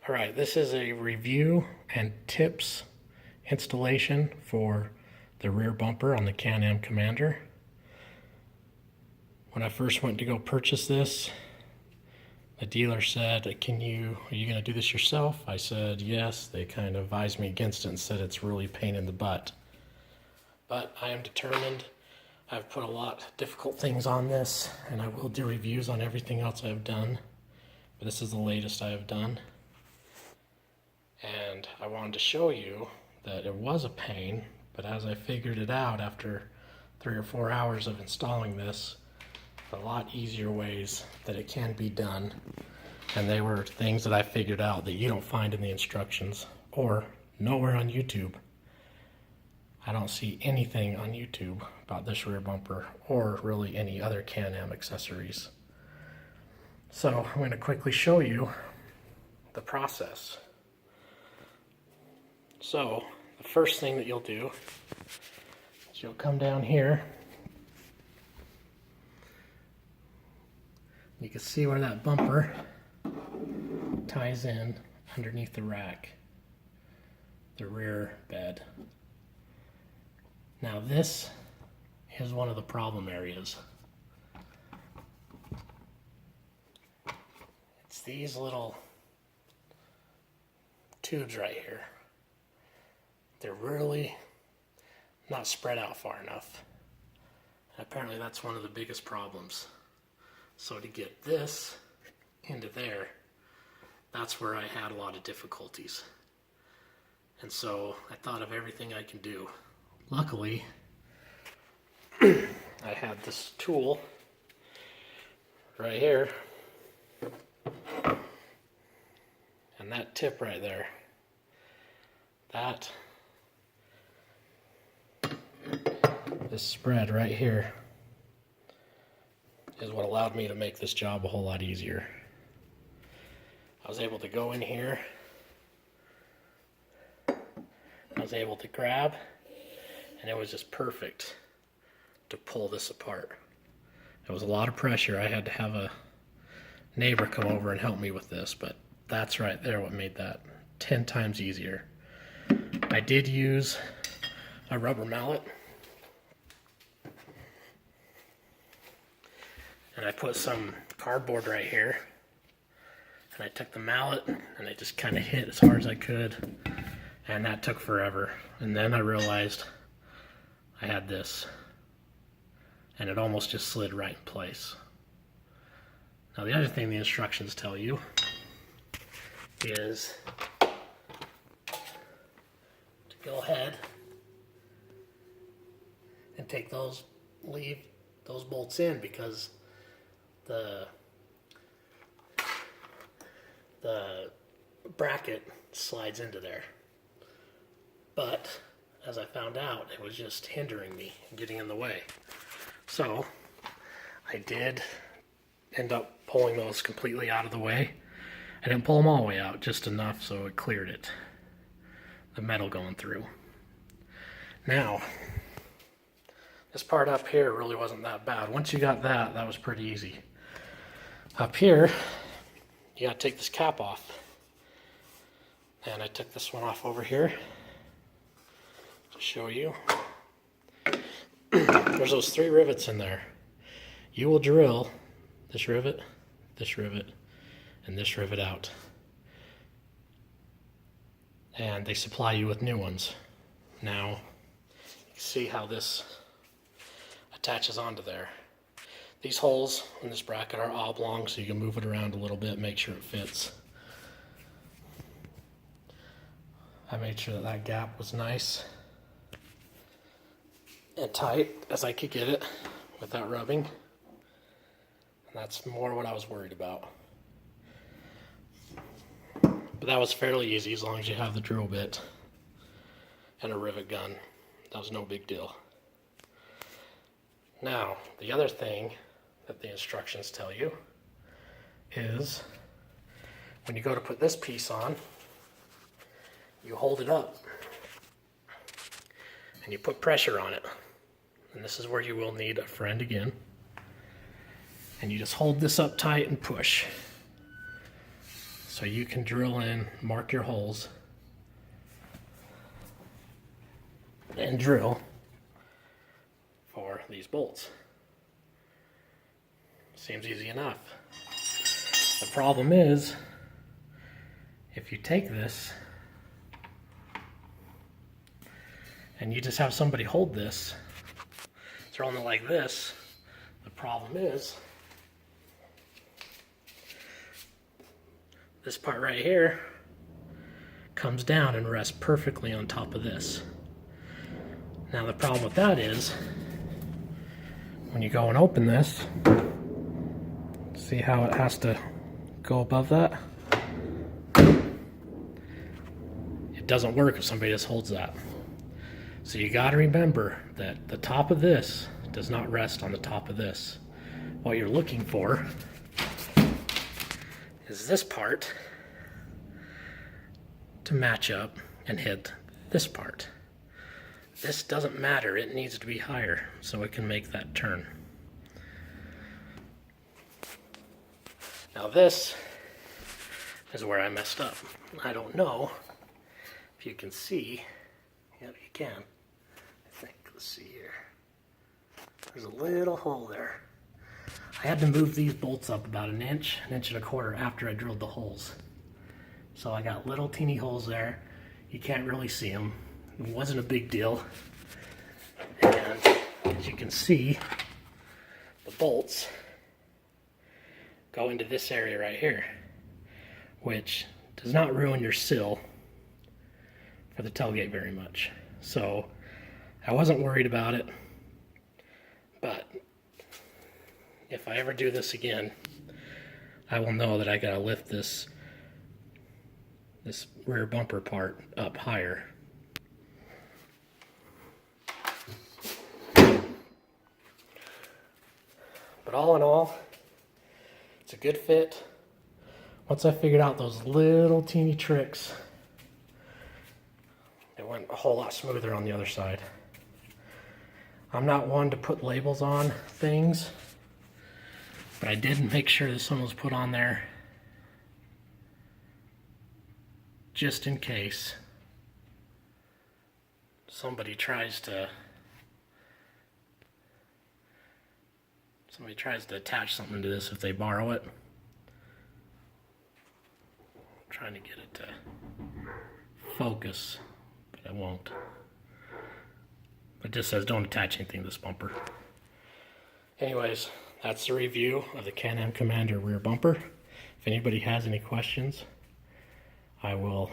All right, this is a review and tips installation for the rear bumper on the Am Commander. When I first went to go purchase this, the dealer said, are you going to do this yourself? I said, yes. They kind of advised me against it and said it's really a pain in the butt. But I am determined. I've put a lot of difficult things on this, and I will do reviews on everything else I've done. But this is the latest I have done. And I wanted to show you that it was a pain, but as I figured it out after 3 or 4 hours of installing this, a lot easier ways that it can be done. And they were things that I figured out that you don't find in the instructions or nowhere on YouTube. I don't see anything on YouTube about this rear bumper or really any other Can-Am accessories. So I'm going to quickly show you the process. So the first thing that you'll do is you'll come down here. You can see where that bumper ties in underneath the rack, the rear bed. Now this is one of the problem areas. It's these little tubes right here. They're really not spread out far enough. And apparently that's one of the biggest problems. So to get this into there, that's where I had a lot of difficulties. And so I thought of everything I can do. Luckily, I had this tool right here, and that tip right there, this spread right here is what allowed me to make this job a whole lot easier. I was able to go in here, I was able to grab, and it was just perfect to pull this apart. It was a lot of pressure. I had to have a neighbor come over and help me with this, but that's right there what made that 10 times easier. I did use a rubber mallet, and I put some cardboard right here, and I took the mallet and I just kind of hit as hard as I could, and that took forever. And then I realized I had this, and it almost just slid right in place. Now the other thing the instructions tell you is to go ahead and leave those bolts in, because the bracket slides into there. But as I found out, it was just hindering me and getting in the way. So I did end up pulling those completely out of the way. I didn't pull them all the way out, just enough so it cleared it, the metal going through. Now, this part up here really wasn't that bad. Once you got that, that was pretty easy. Up here, you gotta take this cap off. And I took this one off over here to show you. There's those 3 rivets in there. You will drill this rivet, and this rivet out. And they supply you with new ones. Now, you can see how this attaches onto there. These holes in this bracket are oblong, so you can move it around a little bit, make sure it fits. I made sure that that gap was nice and tight as I could get it without rubbing. And that's more what I was worried about. But that was fairly easy as long as you have the drill bit and a rivet gun. That was no big deal. Now, the other thing that the instructions tell you is when you go to put this piece on, you hold it up and you put pressure on it. And this is where you will need a friend again. And you just hold this up tight and push. So you can drill in, mark your holes, and drill for these bolts. Seems easy enough. The problem is, if you take this and you just have somebody hold this, throwing it like this, the problem is this part right here comes down and rests perfectly on top of this. Now the problem with that is, when you go and open this, see how it has to go above that? It doesn't work if somebody just holds that. So you got to remember that the top of this does not rest on the top of this. What you're looking for is this part to match up and hit this part. This doesn't matter, it needs to be higher so it can make that turn. Now this is where I messed up. I don't know if you can see. Yep, you can. I think, let's see here. There's a little hole there. I had to move these bolts up about an inch and a quarter after I drilled the holes. So I got little teeny holes there. You can't really see them. It wasn't a big deal. And as you can see, the bolts go into this area right here, which does not ruin your sill for the tailgate very much. So I wasn't worried about it, but if I ever do this again, I will know that I gotta lift this rear bumper part up higher. But all in all, it's a good fit. Once I figured out those little teeny tricks, it went a whole lot smoother on the other side. I'm not one to put labels on things, but I did make sure this one was put on there just in case somebody tries to attach something to this if they borrow it. I'm trying to get it to focus, but I won't. It just says don't attach anything to this bumper. Anyways, that's the review of the Am Commander rear bumper. If anybody has any questions, I will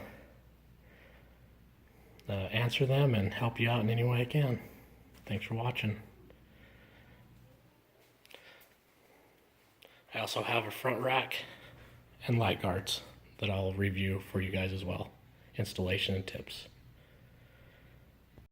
answer them and help you out in any way I can. Thanks for watching. I also have a front rack and light guards that I'll review for you guys as well. Installation and tips.